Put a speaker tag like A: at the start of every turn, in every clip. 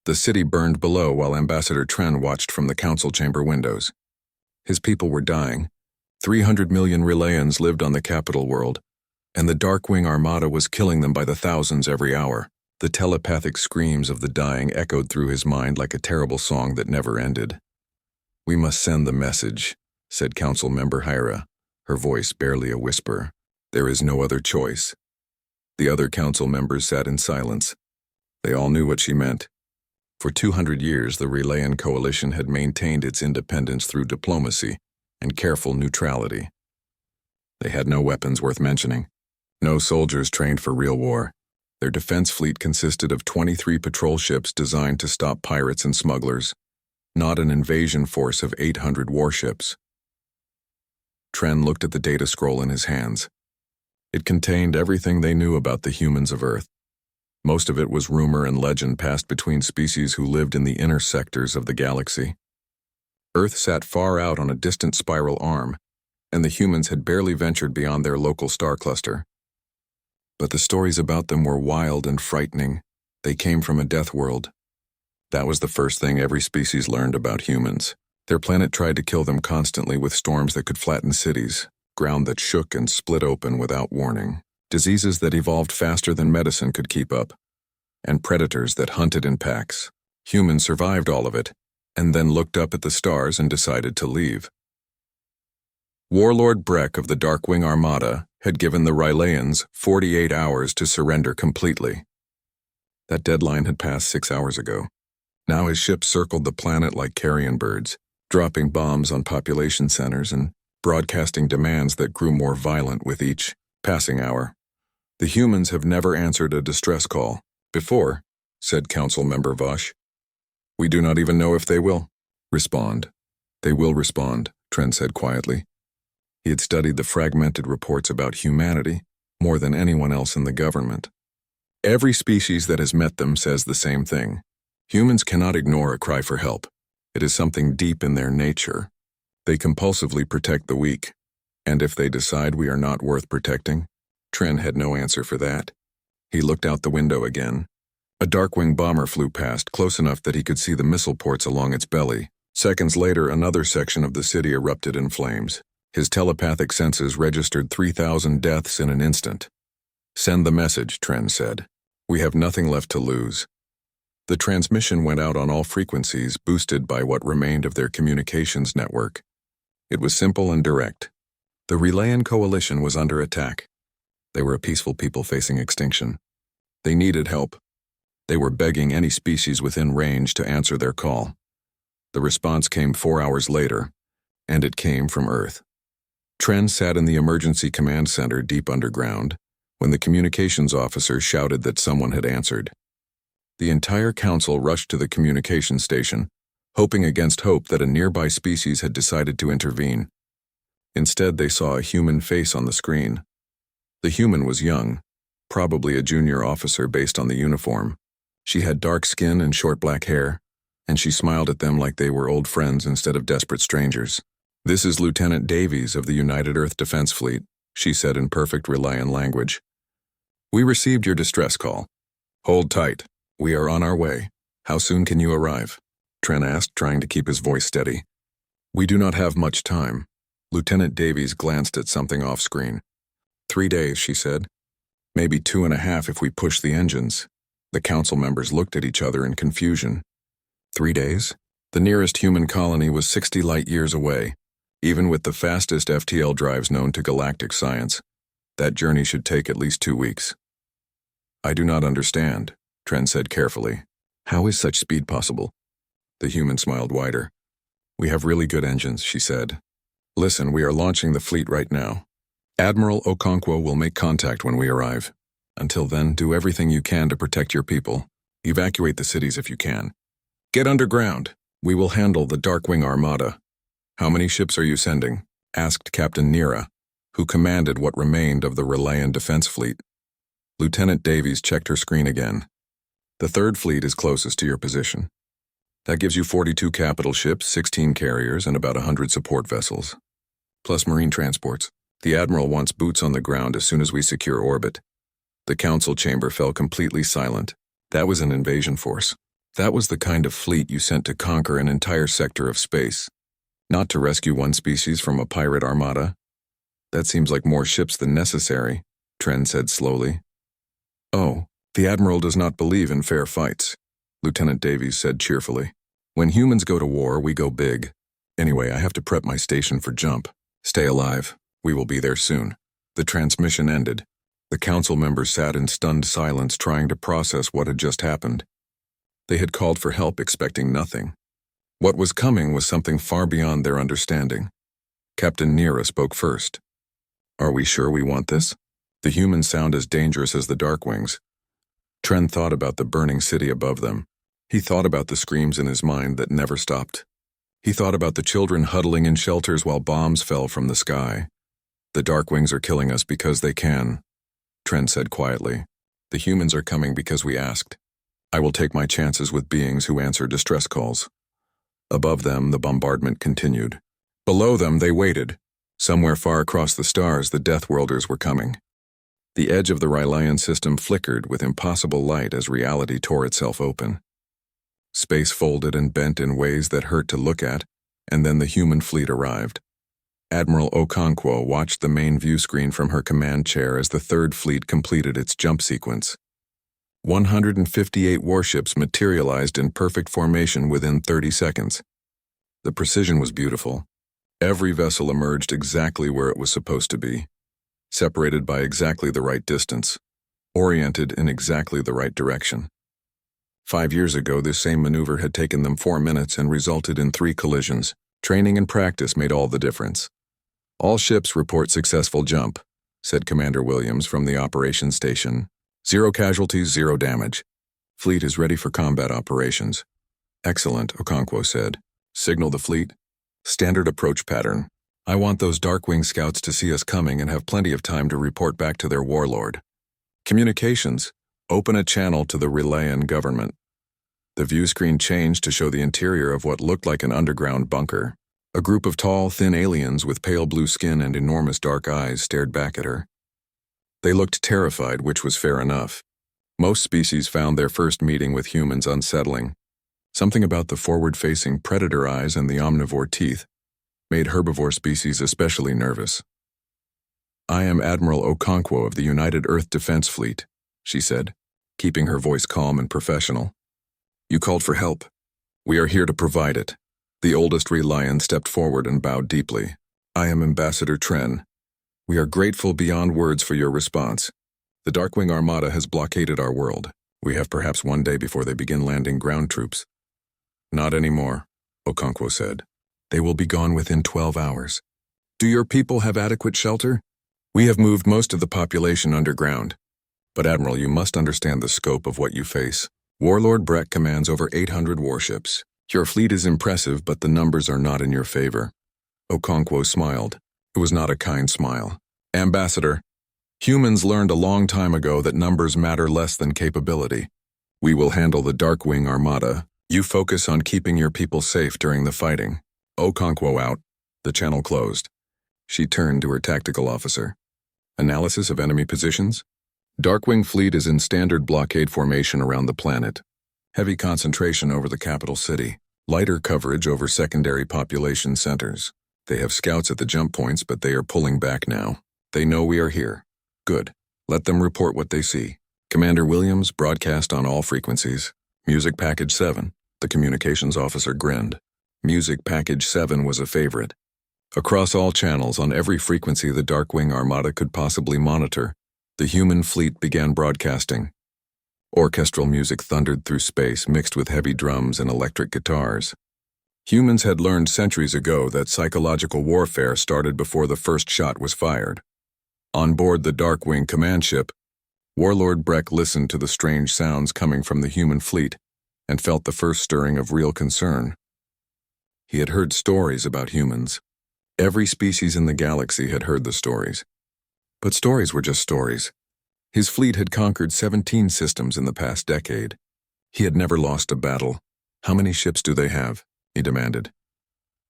A: The city burned below while Ambassador Tren watched from the council chamber windows. His people were dying. 300 million Relayans lived on the capital world, and the Darkwing Armada was killing them by the thousands every hour. The telepathic screams of the dying echoed through his mind like a terrible song that never ended. "We must send the message," said Council Member Hyra, her voice barely a whisper. "There is no other choice." The other council members sat in silence. They all knew what she meant. For 200 years, the Relayan coalition had maintained its independence through diplomacy and careful neutrality. They had no weapons worth mentioning, no soldiers trained for real war. Their defense fleet consisted of 23 patrol ships designed to stop pirates and smugglers, not an invasion force of 800 warships. Tren looked at the data scroll in his hands. It contained everything they knew about the humans of Earth. Most of it was rumor and legend passed between species who lived in the inner sectors of the galaxy. Earth sat far out on a distant spiral arm, and the humans had barely ventured beyond their local star cluster. But the stories about them were wild and frightening. They came from a death world. That was the first thing every species learned about humans. Their planet tried to kill them constantly with storms that could flatten cities, ground that shook and split open without warning, diseases that evolved faster than medicine could keep up, and predators that hunted in packs. Humans survived all of it, and then looked up at the stars and decided to leave. Warlord Breck of the Darkwing Armada had given the Rylayans 48 hours to surrender completely. That deadline had passed 6 hours ago. Now his ships circled the planet like carrion birds, dropping bombs on population centers and broadcasting demands that grew more violent with each passing hour. "The humans have never answered a distress call before," said Council Member Vosh. "We do not even know if they will respond." "They will respond," Tren said quietly. He had studied the fragmented reports about humanity more than anyone else in the government. Every species that has met them says the same thing. Humans cannot ignore a cry for help. It is something deep in their nature. They compulsively protect the weak, and if they decide we are not worth protecting, Tren had no answer for that. He looked out the window again. A Darkwing bomber flew past, close enough that he could see the missile ports along its belly. Seconds later, another section of the city erupted in flames. His telepathic senses registered 3,000 deaths in an instant. "Send the message," Tren said. "We have nothing left to lose." The transmission went out on all frequencies, boosted by what remained of their communications network. It was simple and direct. The Relayan coalition was under attack. They were a peaceful people facing extinction. They needed help. They were begging any species within range to answer their call. The response came 4 hours later, and it came from Earth. Tren sat in the emergency command center deep underground when the communications officer shouted that someone had answered. The entire council rushed to the communication station, hoping against hope that a nearby species had decided to intervene. Instead, they saw a human face on the screen. The human was young, probably a junior officer based on the uniform. She had dark skin and short black hair, and she smiled at them like they were old friends instead of desperate strangers. "This is Lieutenant Davies of the United Earth Defense Fleet," she said in perfect Relayan language. "We received your distress call. Hold tight. We are on our way. How soon can you arrive?" Tren asked, trying to keep his voice steady. "We do not have much time." Lieutenant Davies glanced at something off-screen. 3 days, she said. "Maybe 2.5 if we push the engines." The council members looked at each other in confusion. 3 days? The nearest human colony was 60 light-years away. Even with the fastest FTL drives known to galactic science, that journey should take at least 2 weeks. "I do not understand," Tren said carefully. "How is such speed possible?" The human smiled wider. "We have really good engines," she said. "Listen, we are launching the fleet right now. Admiral Okonkwo will make contact when we arrive. Until then, do everything you can to protect your people. Evacuate the cities if you can. Get underground. We will handle the Darkwing Armada." "How many ships are you sending?" asked Captain Nira, who commanded what remained of the Relayan defense fleet. Lieutenant Davies checked her screen again. "The third fleet is closest to your position. That gives you 42 capital ships, 16 carriers, and about 100 support vessels, plus marine transports. The Admiral wants boots on the ground as soon as we secure orbit." The council chamber fell completely silent. That was an invasion force. That was the kind of fleet you sent to conquer an entire sector of space, not to rescue one species from a pirate armada. That seems like more ships than necessary, Tren said slowly. Oh, the Admiral does not believe in fair fights, Lieutenant Davies said cheerfully. When humans go to war, we go big. Anyway, I have to prep my station for jump. Stay alive. We will be there soon. The transmission ended. The council members sat in stunned silence trying to process what had just happened. They had called for help expecting nothing. What was coming was something far beyond their understanding. Captain Nera spoke first. Are we sure we want this? The humans sound as dangerous as the Darkwings. Tren thought about the burning city above them. He thought about the screams in his mind that never stopped. He thought about the children huddling in shelters while bombs fell from the sky. The Darkwings are killing us because they can, Tren said quietly. The humans are coming because we asked. I will take my chances with beings who answer distress calls. Above them, the bombardment continued. Below them, they waited. Somewhere far across the stars, the Deathworlders were coming. The edge of the Rylaean system flickered with impossible light as reality tore itself open. Space folded and bent in ways that hurt to look at, and then the human fleet arrived. Admiral Okonkwo watched the main view screen from her command chair as the Third Fleet completed its jump sequence. 158 warships materialized in perfect formation within 30 seconds. The precision was beautiful. Every vessel emerged exactly where it was supposed to be, separated by exactly the right distance, oriented in exactly the right direction. 5 years ago, this same maneuver had taken them 4 minutes and resulted in 3 collisions. Training and practice made all the difference. All ships report successful jump, said Commander Williams from the operations station. 0 casualties, 0 damage. Fleet is ready for combat operations. Excellent, Okonkwo said. Signal the fleet. Standard approach pattern. I want those Darkwing scouts to see us coming and have plenty of time to report back to their warlord. Communications. Open a channel to the Rylaean government. The view screen changed to show the interior of what looked like an underground bunker. A group of tall, thin aliens with pale blue skin and enormous dark eyes stared back at her. They looked terrified, which was fair enough. Most species found their first meeting with humans unsettling. Something about the forward-facing predator eyes and the omnivore teeth made herbivore species especially nervous. I am Admiral Okonkwo of the United Earth Defense Fleet, she said, keeping her voice calm and professional. You called for help. We are here to provide it. The oldest Rylaean stepped forward and bowed deeply. I am Ambassador Tren. We are grateful beyond words for your response. The Darkwing Armada has blockaded our world. We have perhaps one day before they begin landing ground troops. Not anymore, Okonkwo said. They will be gone within 12 hours. Do your people have adequate shelter? We have moved most of the population underground. But Admiral, you must understand the scope of what you face. Warlord Breck commands over 800 warships. Your fleet is impressive, but the numbers are not in your favor. Okonkwo smiled. It was not a kind smile. Ambassador, humans learned a long time ago that numbers matter less than capability. We will handle the Darkwing Armada. You focus on keeping your people safe during the fighting. Okonkwo out. The channel closed. She turned to her tactical officer. Analysis of enemy positions? Darkwing fleet is in standard blockade formation around the planet. Heavy concentration over the capital city. Lighter coverage over secondary population centers. They have scouts at the jump points, but they are pulling back now. They know we are here. Good. Let them report what they see. Commander Williams, broadcast on all frequencies. Music Package 7. The communications officer grinned. Music Package 7 was a favorite. Across all channels on every frequency the Darkwing Armada could possibly monitor, the human fleet began broadcasting. Orchestral music thundered through space mixed with heavy drums and electric guitars. Humans had learned centuries ago that psychological warfare started before the first shot was fired. On board the Darkwing command ship, Warlord Breck listened to the strange sounds coming from the human fleet and felt the first stirring of real concern. He had heard stories about humans. Every species in the galaxy had heard the stories. But stories were just stories. His fleet had conquered 17 systems in the past decade. He had never lost a battle. How many ships do they have? He demanded.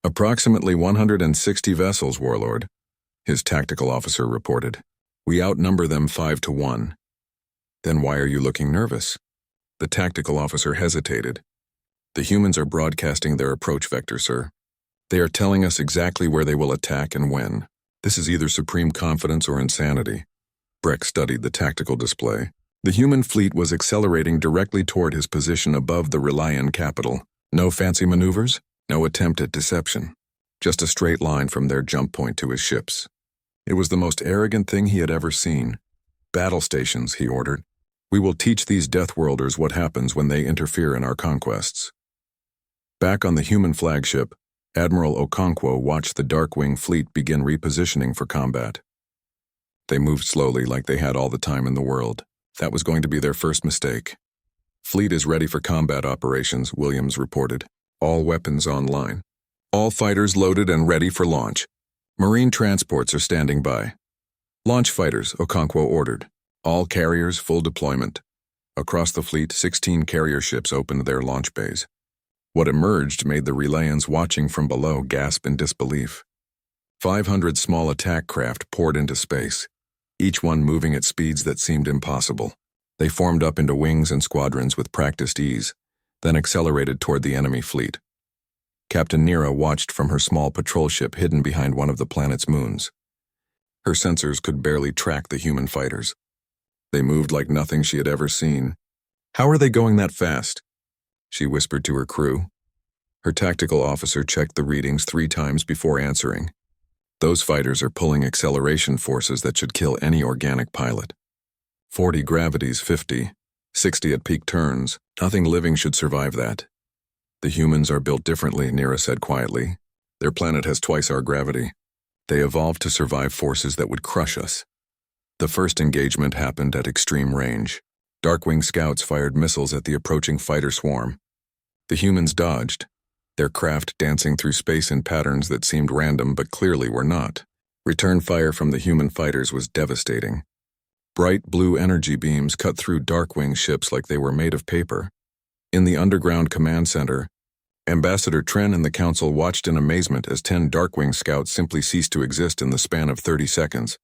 A: Approximately 160 vessels, Warlord, his tactical officer reported. We outnumber them 5 to 1. Then why are you looking nervous? The tactical officer hesitated. The humans are broadcasting their approach vector, sir. They are telling us exactly where they will attack and when. This is either supreme confidence or insanity. Breck studied the tactical display. The human fleet was accelerating directly toward his position above the Relian capital. No fancy maneuvers, no attempt at deception. Just a straight line from their jump point to his ships. It was the most arrogant thing he had ever seen. Battle stations, he ordered. We will teach these Deathworlders what happens when they interfere in our conquests. Back on the human flagship, Admiral Okonkwo watched the Darkwing fleet begin repositioning for combat. They moved slowly like they had all the time in the world. That was going to be their first mistake. Fleet is ready for combat operations, Williams reported. All weapons online. All fighters loaded and ready for launch. Marine transports are standing by. Launch fighters, Okonkwo ordered. All carriers full deployment. Across the fleet, 16 carrier ships opened their launch bays. What emerged made the Relayans watching from below gasp in disbelief. 500 small attack craft poured into space, each one moving at speeds that seemed impossible. They formed up into wings and squadrons with practiced ease, then accelerated toward the enemy fleet. Captain Nira watched from her small patrol ship hidden behind one of the planet's moons. Her sensors could barely track the human fighters. They moved like nothing she had ever seen. How are they going that fast? She whispered to her crew. Her tactical officer checked the readings 3 times before answering. Those fighters are pulling acceleration forces that should kill any organic pilot. 40 gravities, 50, 60 at peak turns. Nothing living should survive that. The humans are built differently, Nira said quietly. Their planet has twice our gravity. They evolved to survive forces that would crush us. The first engagement happened at extreme range. Darkwing scouts fired missiles at the approaching fighter swarm. The humans dodged, their craft dancing through space in patterns that seemed random but clearly were not. Return fire from the human fighters was devastating. Bright blue energy beams cut through Darkwing ships like they were made of paper. In the underground command center, Ambassador Tren and the Council watched in amazement as 10 Darkwing scouts simply ceased to exist in the span of 30 seconds.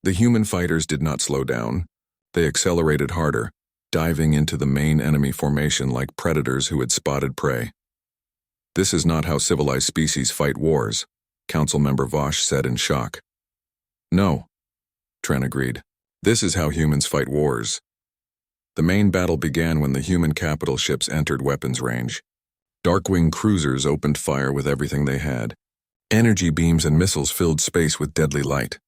A: The human fighters did not slow down. They accelerated harder, diving into the main enemy formation like predators who had spotted prey. This is not how civilized species fight wars, Council Member Vosh said in shock. No, Tren agreed. This is how humans fight wars. The main battle began when the human capital ships entered weapons range. Darkwing cruisers opened fire with everything they had. Energy beams and missiles filled space with deadly light.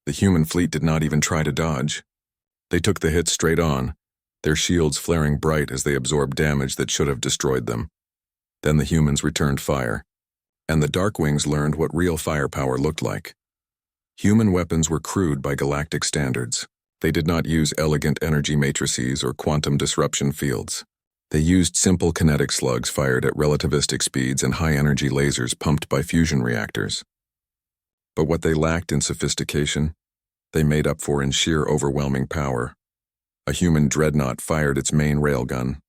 A: The human fleet did not even try to dodge. They took the hit straight on, their shields flaring bright as they absorbed damage that should have destroyed them. Then the humans returned fire, and the Darkwings learned what real firepower looked like. Human weapons were crude by galactic standards. They did not use elegant energy matrices or quantum disruption fields. They used simple kinetic slugs fired at relativistic speeds and high-energy lasers pumped by fusion reactors. But what they lacked in sophistication, they made up for in sheer overwhelming power. A human dreadnought fired its main railgun.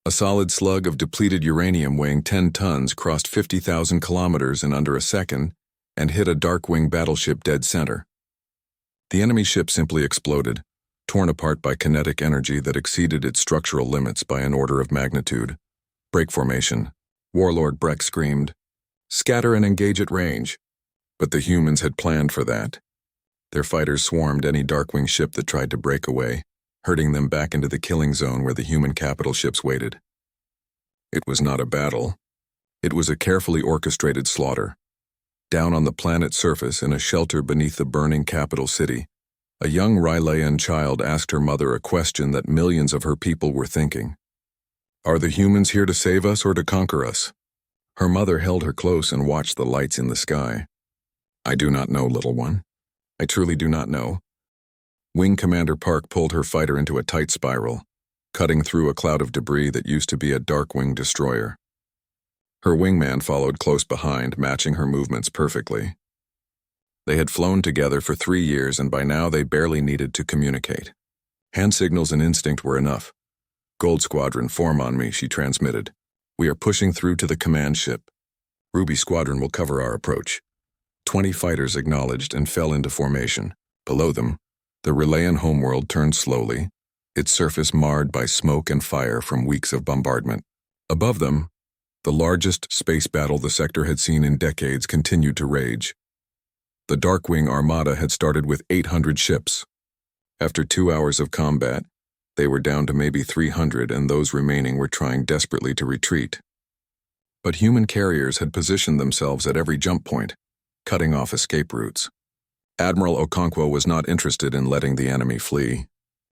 A: A solid slug of depleted uranium weighing 10 tons crossed 50,000 kilometers in under a second and hit a Darkwing battleship dead center. The enemy ship simply exploded, torn apart by kinetic energy that exceeded its structural limits by an order of magnitude. Break formation. Warlord Breck screamed, "Scatter and engage at range." But the humans had planned for that. Their fighters swarmed any Darkwing ship that tried to break away, herding them back into the killing zone where the human capital ships waited. It was not a battle. It was a carefully orchestrated slaughter. Down on the planet's surface, in a shelter beneath the burning capital city, a young Rylayan child asked her mother a question that millions of her people were thinking. Are the humans here to save us or to conquer us? Her mother held her close and watched the lights in the sky. I do not know, little one. I truly do not know. Wing Commander Park pulled her fighter into a tight spiral, cutting through a cloud of debris that used to be a Darkwing destroyer. Her wingman followed close behind, matching her movements perfectly. They had flown together for 3 years, and by now they barely needed to communicate. Hand signals and instinct were enough. Gold Squadron, form on me, she transmitted. We are pushing through to the command ship. Ruby Squadron will cover our approach. 20 fighters acknowledged and fell into formation. Below them, the Relayan homeworld turned slowly, its surface marred by smoke and fire from weeks of bombardment. Above them, the largest space battle the sector had seen in decades continued to rage. The Darkwing Armada had started with 800 ships. After 2 hours of combat, they were down to maybe 300, and those remaining were trying desperately to retreat. But human carriers had positioned themselves at every jump point, cutting off escape routes. Admiral Okonkwo was not interested in letting the enemy flee.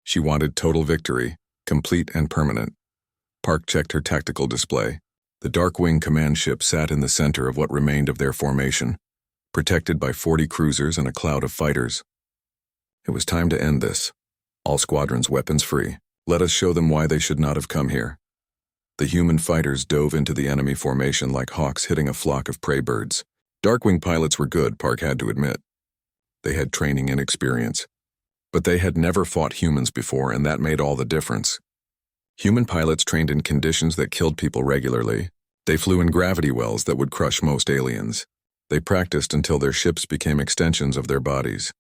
A: She wanted total victory, complete and permanent. Park checked her tactical display. The Darkwing command ship sat in the center of what remained of their formation, protected by 40 cruisers and a cloud of fighters. It was time to end this. All squadrons weapons free. Let us show them why they should not have come here. The human fighters dove into the enemy formation like hawks hitting a flock of prey birds. Darkwing pilots were good, Park had to admit. They had training and experience. But they had never fought humans before, and that made all the difference. Human pilots trained in conditions that killed people regularly. They flew in gravity wells that would crush most aliens. They practiced until their ships became extensions of their bodies.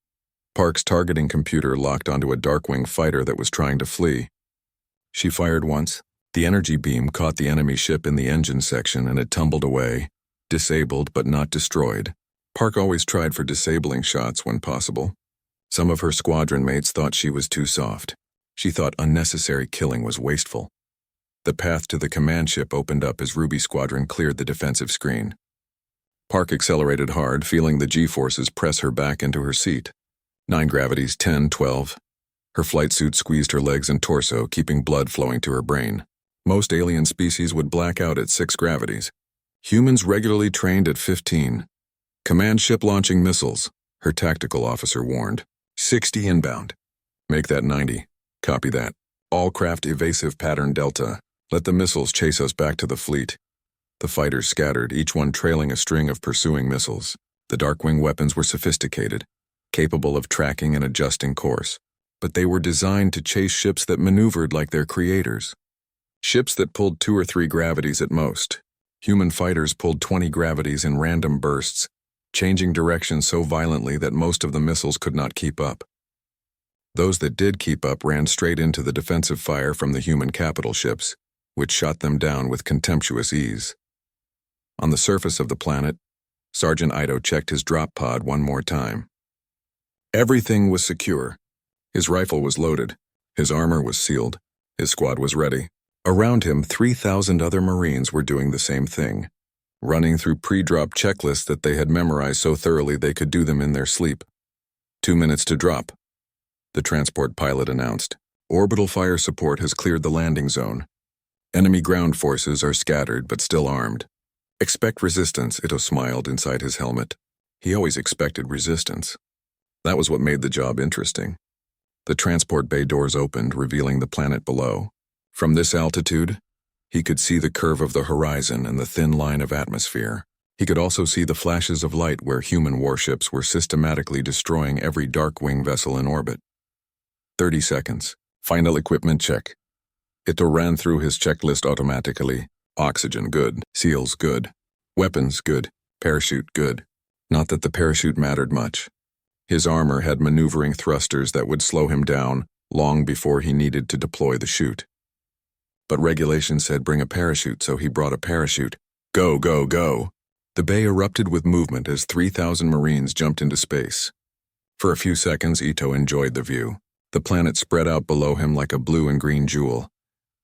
A: Park's targeting computer locked onto a Darkwing fighter that was trying to flee. She fired once. The energy beam caught the enemy ship in the engine section and it tumbled away, disabled but not destroyed. Park always tried for disabling shots when possible. Some of her squadron mates thought she was too soft. She thought unnecessary killing was wasteful. The path to the command ship opened up as Ruby Squadron cleared the defensive screen. Park accelerated hard, feeling the G-forces press her back into her seat. 9 gravities, 10, 12. Her flight suit squeezed her legs and torso, keeping blood flowing to her brain. Most alien species would black out at 6 gravities. Humans regularly trained at 15. Command ship launching missiles, her tactical officer warned. 60 inbound. Make that 90. Copy that. All craft evasive pattern Delta. Let the missiles chase us back to the fleet. The fighters scattered, each one trailing a string of pursuing missiles. The Darkwing weapons were sophisticated, capable of tracking and adjusting course. But they were designed to chase ships that maneuvered like their creators. Ships that pulled 2 or 3 gravities at most. Human fighters pulled 20 gravities in random bursts, changing direction so violently that most of the missiles could not keep up. Those that did keep up ran straight into the defensive fire from the human capital ships, which shot them down with contemptuous ease. On the surface of the planet, Sergeant Ito checked his drop pod one more time. Everything was secure. His rifle was loaded, his armor was sealed, his squad was ready. Around him, 3,000 other Marines were doing the same thing, running through pre-drop checklists that they had memorized so thoroughly they could do them in their sleep. 2 minutes to drop. The transport pilot announced. Orbital fire support has cleared the landing zone. Enemy ground forces are scattered but still armed. Expect resistance, Ito smiled inside his helmet. He always expected resistance. That was what made the job interesting. The transport bay doors opened, revealing the planet below. From this altitude, he could see the curve of the horizon and the thin line of atmosphere. He could also see the flashes of light where human warships were systematically destroying every Darkwing vessel in orbit. 30 seconds. Final equipment check. Ito ran through his checklist automatically. Oxygen, good. Seals, good. Weapons, good. Parachute, good. Not that the parachute mattered much. His armor had maneuvering thrusters that would slow him down long before he needed to deploy the chute. But regulations said bring a parachute, so he brought a parachute. Go, go, go. The bay erupted with movement as 3,000 Marines jumped into space. For a few seconds, Ito enjoyed the view. The planet spread out below him like a blue and green jewel,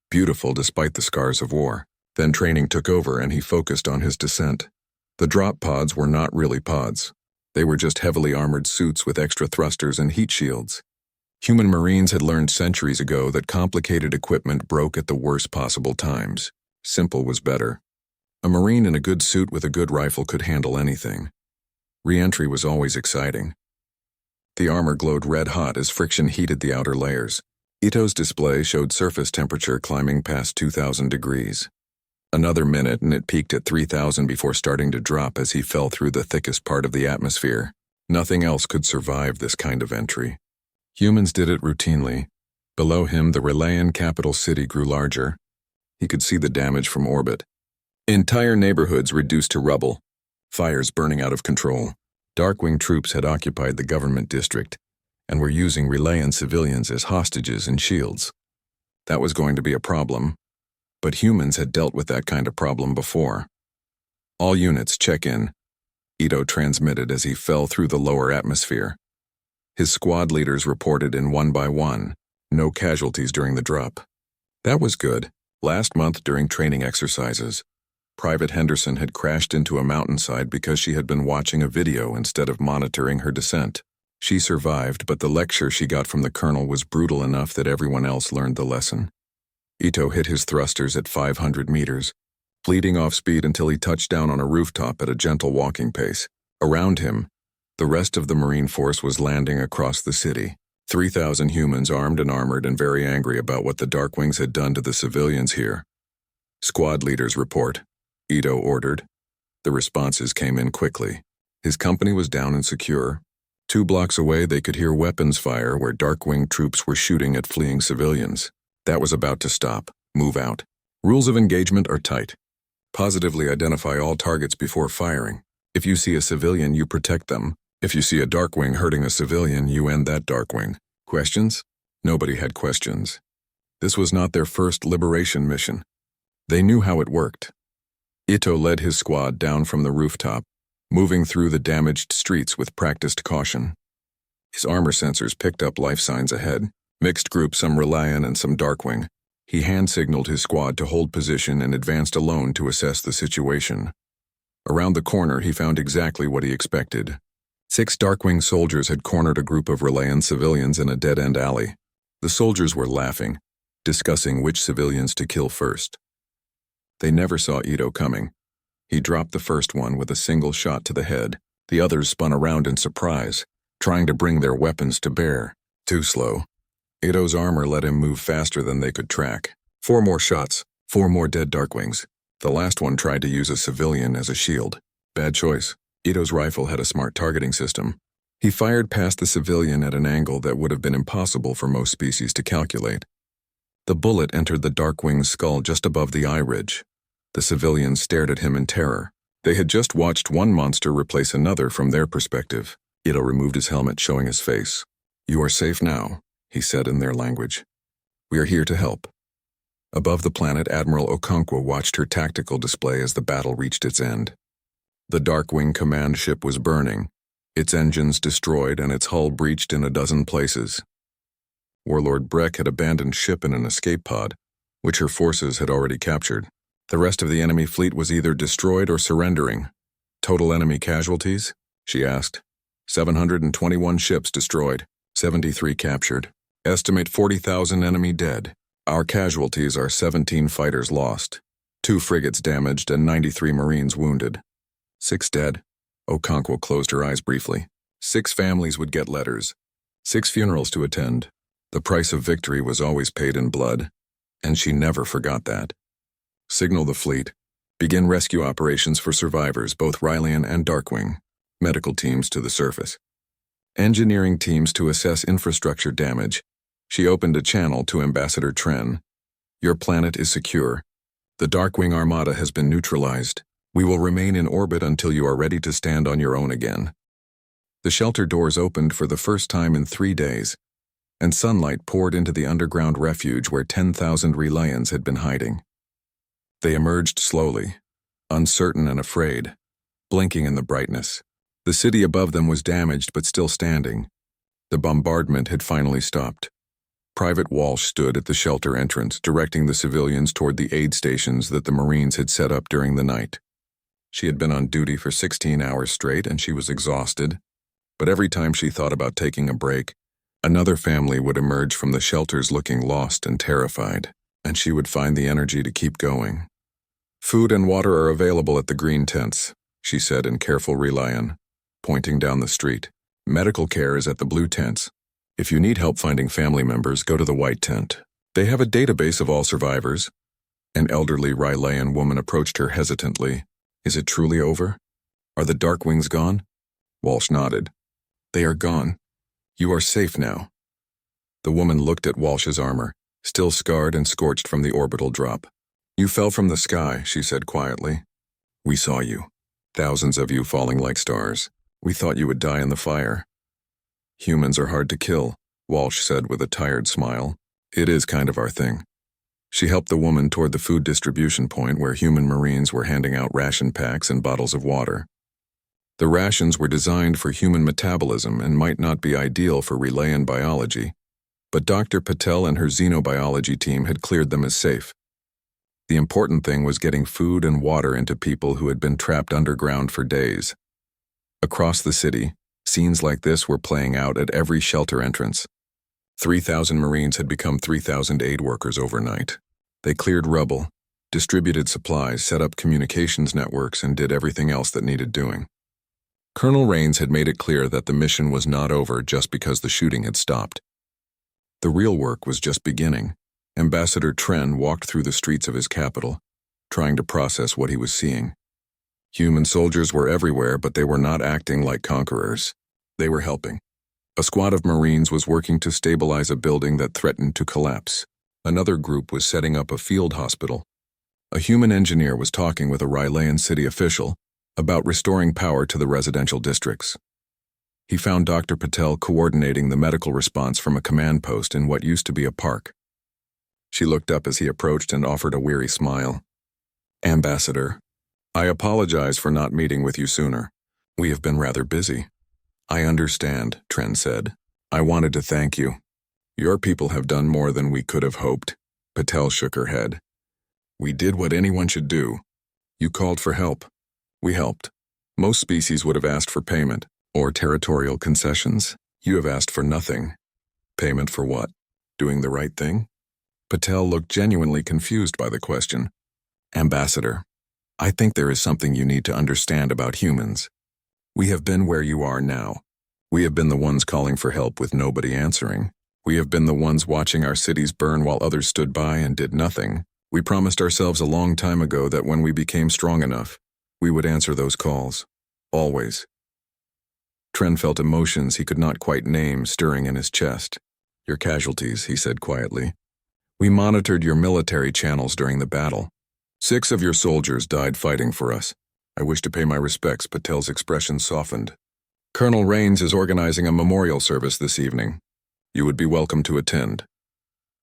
A: beautiful despite the scars of war. Then training took over and he focused on his descent. The drop pods were not really pods. They were just heavily armored suits with extra thrusters and heat shields. Human Marines had learned centuries ago that complicated equipment broke at the worst possible times. Simple was better. A Marine in a good suit with a good rifle could handle anything. Re-entry was always exciting. The armor glowed red-hot as friction heated the outer layers. Ito's display showed surface temperature climbing past 2,000 degrees. Another minute and it peaked at 3,000 before starting to drop as he fell through the thickest part of the atmosphere. Nothing else could survive this kind of entry. Humans did it routinely. Below him, the Relayan capital city grew larger. He could see the damage from orbit. Entire neighborhoods reduced to rubble. Fires burning out of control. Darkwing troops had occupied the government district and were using Relayan civilians as hostages and shields. That was going to be a problem. but humans had dealt with that kind of problem before. "All units, check in," Ito transmitted as he fell through the lower atmosphere. His squad leaders reported in one by one, no casualties during the drop. That was good. Last month during training exercises, Private Henderson had crashed into a mountainside because she had been watching a video instead of monitoring her descent. She survived, but the lecture she got from the colonel was brutal enough that everyone else learned the lesson. Ito hit his thrusters at 500 meters, bleeding off speed until he touched down on a rooftop at a gentle walking pace. Around him, the rest of the Marine force was landing across the city. 3,000 humans armed and armored and very angry about what the Darkwings had done to the civilians here. "Squad leaders report," Ito ordered. The responses came in quickly. His company was down and secure. 2 blocks away they could hear weapons fire where Darkwing troops were shooting at fleeing civilians. That was about to stop. Move out. Rules of engagement are tight. Positively identify all targets before firing. If you see a civilian, you protect them. If you see a Darkwing hurting a civilian, you end that Darkwing. Questions? Nobody had questions. This was not their first liberation mission. They knew how it worked. Ito led his squad down from the rooftop, moving through the damaged streets with practiced caution. His armor sensors picked up life signs ahead, mixed groups, some Reliant and some Darkwing. He hand-signaled his squad to hold position and advanced alone to assess the situation. Around the corner, he found exactly what he expected. 6 Darkwing soldiers had cornered a group of Reliant civilians in a dead-end alley. The soldiers were laughing, discussing which civilians to kill first. They never saw Ito coming. He dropped the first one with a single shot to the head. The others spun around in surprise, trying to bring their weapons to bear. Too slow. Ito's armor let him move faster than they could track. 4 more shots, 4 more dead Darkwings. The last one tried to use a civilian as a shield. Bad choice. Ito's rifle had a smart targeting system. He fired past the civilian at an angle that would have been impossible for most species to calculate. The bullet entered the Darkwing's skull just above the eye ridge. The civilians stared at him in terror. They had just watched one monster replace another from their perspective. Ito removed his helmet, showing his face. "You are safe now," he said in their language. "We are here to help." Above the planet, Admiral Okonkwo watched her tactical display as the battle reached its end. The Darkwing command ship was burning, its engines destroyed and its hull breached in a dozen places. Warlord Breck had abandoned ship in an escape pod, which her forces had already captured. The rest of the enemy fleet was either destroyed or surrendering. "Total enemy casualties?" she asked. 721 ships destroyed, 73 captured. Estimate 40,000 enemy dead. Our casualties are 17 fighters lost, 2 frigates damaged and 93 Marines wounded. 6 dead. Okonkwo closed her eyes briefly. 6 families would get letters. 6 funerals to attend. The price of victory was always paid in blood, and she never forgot that. "Signal the fleet. Begin rescue operations for survivors, both Rylian and Darkwing. Medical teams to the surface. Engineering teams to assess infrastructure damage." She opened a channel to Ambassador Tren. "Your planet is secure. The Darkwing Armada has been neutralized. We will remain in orbit until you are ready to stand on your own again." The shelter doors opened for the first time in 3 days, and sunlight poured into the underground refuge where 10,000 Reliants had been hiding. They emerged slowly, uncertain and afraid, blinking in the brightness. The city above them was damaged but still standing. The bombardment had finally stopped. Private Walsh stood at the shelter entrance, directing the civilians toward the aid stations that the Marines had set up during the night. She had been on duty for 16 hours straight and she was exhausted, but every time she thought about taking a break, another family would emerge from the shelters looking lost and terrified, and she would find the energy to keep going. "Food and water are available at the green tents," she said in careful Reliant, pointing down the street. "Medical care is at the blue tents. If you need help finding family members, go to the white tent. They have a database of all survivors." An elderly Rylian woman approached her hesitantly. "Is it truly over? Are the Darkwings gone?" Walsh nodded. "They are gone. You are safe now." The woman looked at Walsh's armor, still scarred and scorched from the orbital drop. "You fell from the sky," she said quietly. "We saw you. Thousands of you falling like stars. We thought you would die in the fire." "Humans are hard to kill," Walsh said with a tired smile. "It is kind of our thing." She helped the woman toward the food distribution point where human Marines were handing out ration packs and bottles of water. The rations were designed for human metabolism and might not be ideal for Relayan biology, but Dr. Patel and her xenobiology team had cleared them as safe. The important thing was getting food and water into people who had been trapped underground for days. Across the city, scenes like this were playing out at every shelter entrance. 3,000 Marines had become 3,000 aid workers overnight. They cleared rubble, distributed supplies, set up communications networks, and did everything else that needed doing. Colonel Rains had made it clear that the mission was not over just because the shooting had stopped. The real work was just beginning. Ambassador Tren walked through the streets of his capital, trying to process what he was seeing. Human soldiers were everywhere, but they were not acting like conquerors. They were helping. A squad of Marines was working to stabilize a building that threatened to collapse. Another group was setting up a field hospital. A human engineer was talking with a Rylayan city official about restoring power to the residential districts. He found Dr. Patel coordinating the medical response from a command post in what used to be a park. She looked up as he approached and offered a weary smile. "Ambassador, I apologize for not meeting with you sooner. We have been rather busy." "I understand," Tren said. "I wanted to thank you. Your people have done more than we could have hoped." Patel shook her head. "We did what anyone should do. You called for help. We helped. Most species would have asked for payment or territorial concessions. You have asked for nothing. Payment for what? Doing the right thing?" Patel looked genuinely confused by the question. "Ambassador, I think there is something you need to understand about humans. We have been where you are now. We have been the ones calling for help with nobody answering. We have been the ones watching our cities burn while others stood by and did nothing. We promised ourselves a long time ago that when we became strong enough, we would answer those calls. Always." Tren felt emotions he could not quite name stirring in his chest. "Your casualties," he said quietly. "We monitored your military channels during the battle. 6 of your soldiers died fighting for us. I wish to pay my respects." Patel's expression softened. "Colonel Rains is organizing a memorial service this evening. You would be welcome to attend."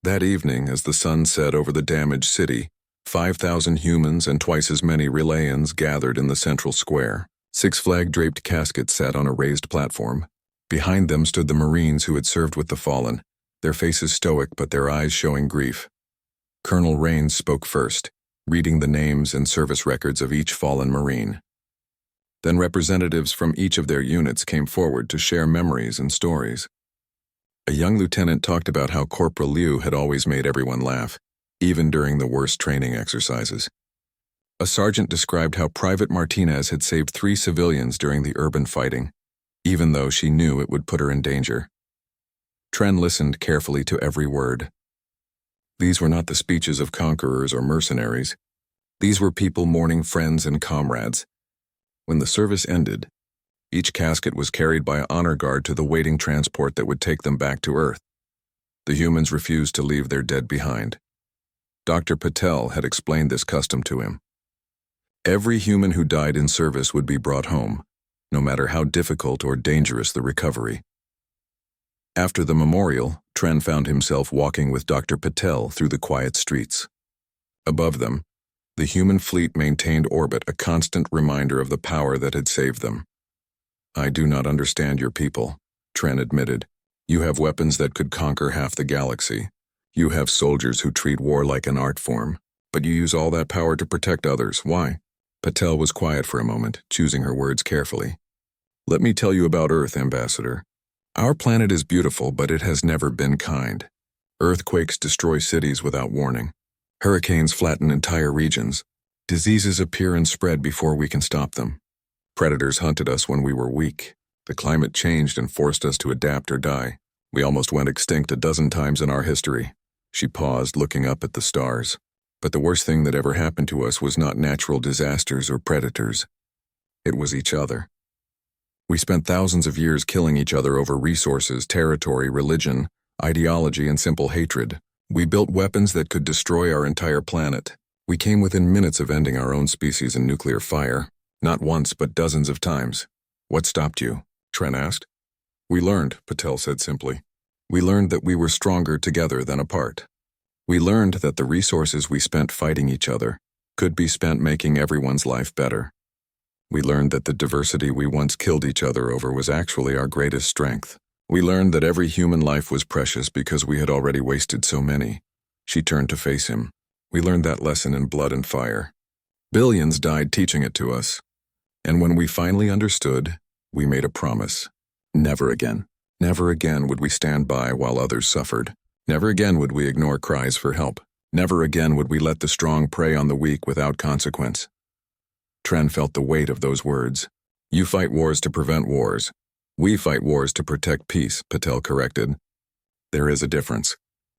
A: That evening, as the sun set over the damaged city, 5,000 humans and twice as many Relayans gathered in the central square. 6 flag-draped caskets sat on a raised platform. Behind them stood the Marines who had served with the fallen, their faces stoic but their eyes showing grief. Colonel Rains spoke first, reading the names and service records of each fallen Marine. Then representatives from each of their units came forward to share memories and stories. A young lieutenant talked about how Corporal Liu had always made everyone laugh, even during the worst training exercises. A sergeant described how Private Martinez had saved 3 civilians during the urban fighting, even though she knew it would put her in danger. Tren listened carefully to every word. These were not the speeches of conquerors or mercenaries. These were people mourning friends and comrades. When the service ended, each casket was carried by an honor guard to the waiting transport that would take them back to Earth. The humans refused to leave their dead behind. Dr. Patel had explained this custom to him. Every human who died in service would be brought home, no matter how difficult or dangerous the recovery. After the memorial, Tren found himself walking with Dr. Patel through the quiet streets. Above them, the human fleet maintained orbit, a constant reminder of the power that had saved them. "I do not understand your people," Tren admitted. "You have weapons that could conquer half the galaxy. You have soldiers who treat war like an art form, but you use all that power to protect others. Why?" Patel was quiet for a moment, choosing her words carefully. "Let me tell you about Earth, Ambassador. Our planet is beautiful, but it has never been kind. Earthquakes destroy cities without warning. Hurricanes flatten entire regions. Diseases appear and spread before we can stop them. Predators hunted us when we were weak. The climate changed and forced us to adapt or die. We almost went extinct a dozen times in our history." She paused, looking up at the stars. "But the worst thing that ever happened to us was not natural disasters or predators. It was each other. We spent thousands of years killing each other over resources, territory, religion, ideology, and simple hatred. We built weapons that could destroy our entire planet. We came within minutes of ending our own species in nuclear fire, not once but dozens of times. What stopped you?" Tren asked. "We learned," Patel said simply. "We learned that we were stronger together than apart." We learned that the resources we spent fighting each other could be spent making everyone's life better. We learned that the diversity we once killed each other over was actually our greatest strength. We learned that every human life was precious because we had already wasted so many. She turned to face him. We learned that lesson in blood and fire. Billions died teaching it to us. And when we finally understood, we made a promise. Never again. Never again would we stand by while others suffered. Never again would we ignore cries for help. Never again would we let the strong prey on the weak without consequence. Tren felt the weight of those words. You fight wars to prevent wars. We fight wars to protect peace, Patel corrected. There is a difference.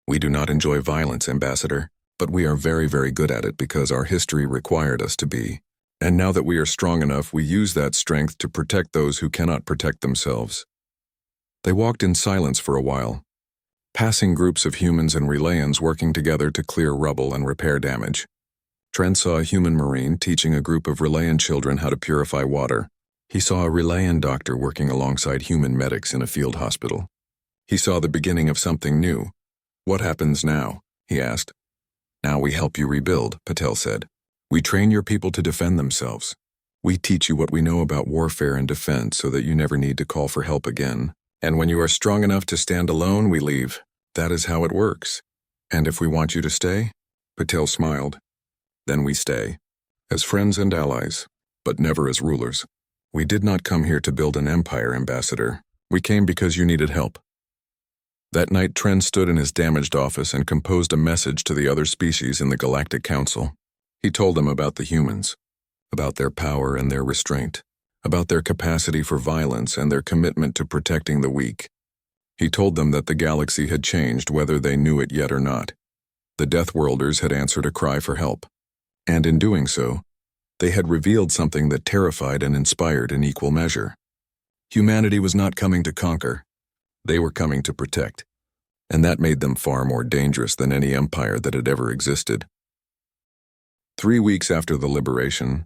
A: We do not enjoy violence, Ambassador, but we are very, very good at it because our history required us to be. And now that we are strong enough, we use that strength to protect those who cannot protect themselves. They walked in silence for a while, passing groups of humans and Relayans working together to clear rubble and repair damage. Tren saw a human marine teaching a group of Relayan children how to purify water. He saw a Relayan doctor working alongside human medics in a field hospital. He saw the beginning of something new. What happens now? He asked. Now we help you rebuild, Patel said. We train your people to defend themselves. We teach you what we know about warfare and defense so that you never need to call for help again. And when you are strong enough to stand alone, we leave. That is how it works. And if we want you to stay? Patel smiled. Then we stay. As friends and allies, but never as rulers. We did not come here to build an empire, Ambassador. We came because you needed help. That night, Tren stood in his damaged office and composed a message to the other species in the Galactic Council. He told them about the humans, about their power and their restraint, about their capacity for violence and their commitment to protecting the weak. He told them that the galaxy had changed whether they knew it yet or not. The Deathworlders had answered a cry for help, and in doing so, they had revealed something that terrified and inspired in equal measure. Humanity was not coming to conquer. They were coming to protect, and that made them far more dangerous than any empire that had ever existed. 3 weeks after the liberation,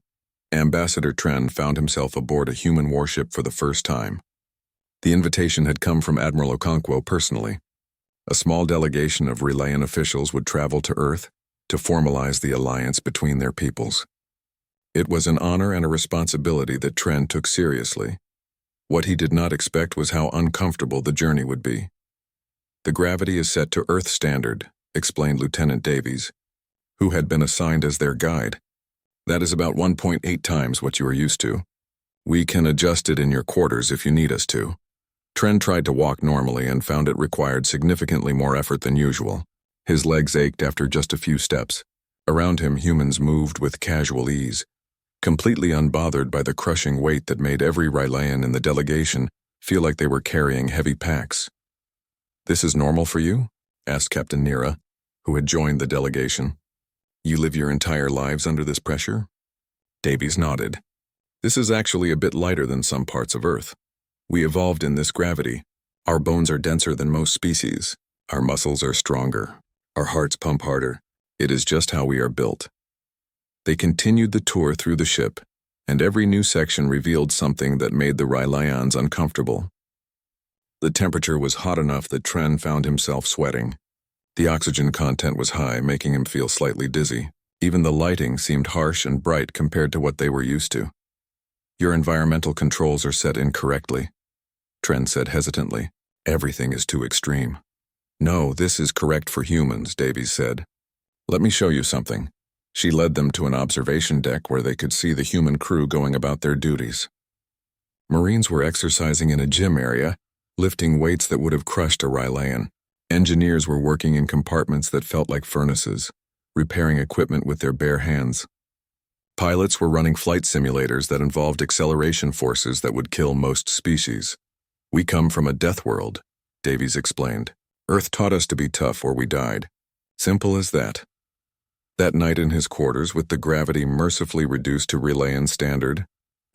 A: Ambassador Tren found himself aboard a human warship for the first time. The invitation had come from Admiral Okonkwo personally. A small delegation of Relayan officials would travel to Earth to formalize the alliance between their peoples. It was an honor and a responsibility that Tren took seriously. What he did not expect was how uncomfortable the journey would be. The gravity is set to Earth standard, explained Lieutenant Davies, who had been assigned as their guide. That is about 1.8 times what you are used to. We can adjust it in your quarters if you need us to. Tren tried to walk normally and found it required significantly more effort than usual. His legs ached after just a few steps. Around him, humans moved with casual ease, completely unbothered by the crushing weight that made every Rylayan in the delegation feel like they were carrying heavy packs. This is normal for you? Asked Captain Nira, who had joined the delegation. You live your entire lives under this pressure? Davies nodded. This is actually a bit lighter than some parts of Earth. We evolved in this gravity. Our bones are denser than most species. Our muscles are stronger. Our hearts pump harder. It is just how we are built. They continued the tour through the ship, and every new section revealed something that made the Rylayans uncomfortable. The temperature was hot enough that Tren found himself sweating. The oxygen content was high, making him feel slightly dizzy. Even the lighting seemed harsh and bright compared to what they were used to. Your environmental controls are set incorrectly, Tren said hesitantly. Everything is too extreme. No, this is correct for humans, Davies said. Let me show you something. She led them to an observation deck where they could see the human crew going about their duties. Marines were exercising in a gym area, lifting weights that would have crushed a Rylayan. Engineers were working in compartments that felt like furnaces, repairing equipment with their bare hands. Pilots were running flight simulators that involved acceleration forces that would kill most species. We come from a death world, Davies explained. Earth taught us to be tough or we died. Simple as that. That night in his quarters, with the gravity mercifully reduced to Relayan standard,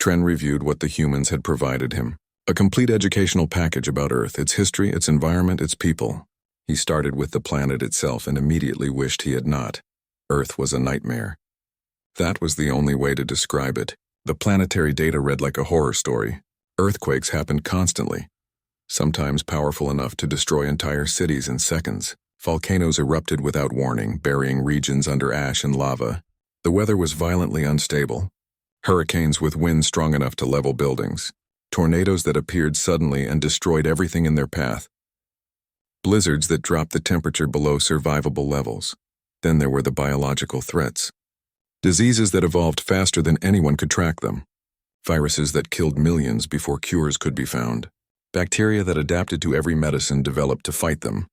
A: Tren reviewed what the humans had provided him. A complete educational package about Earth, its history, its environment, its people. He started with the planet itself and immediately wished he had not. Earth was a nightmare. That was the only way to describe it. The planetary data read like a horror story. Earthquakes happened constantly, sometimes powerful enough to destroy entire cities in seconds. Volcanoes erupted without warning, burying regions under ash and lava. The weather was violently unstable. Hurricanes with winds strong enough to level buildings. Tornadoes that appeared suddenly and destroyed everything in their path. Blizzards that dropped the temperature below survivable levels. Then there were the biological threats. Diseases that evolved faster than anyone could track them. Viruses that killed millions before cures could be found. Bacteria that adapted to every medicine developed to fight them.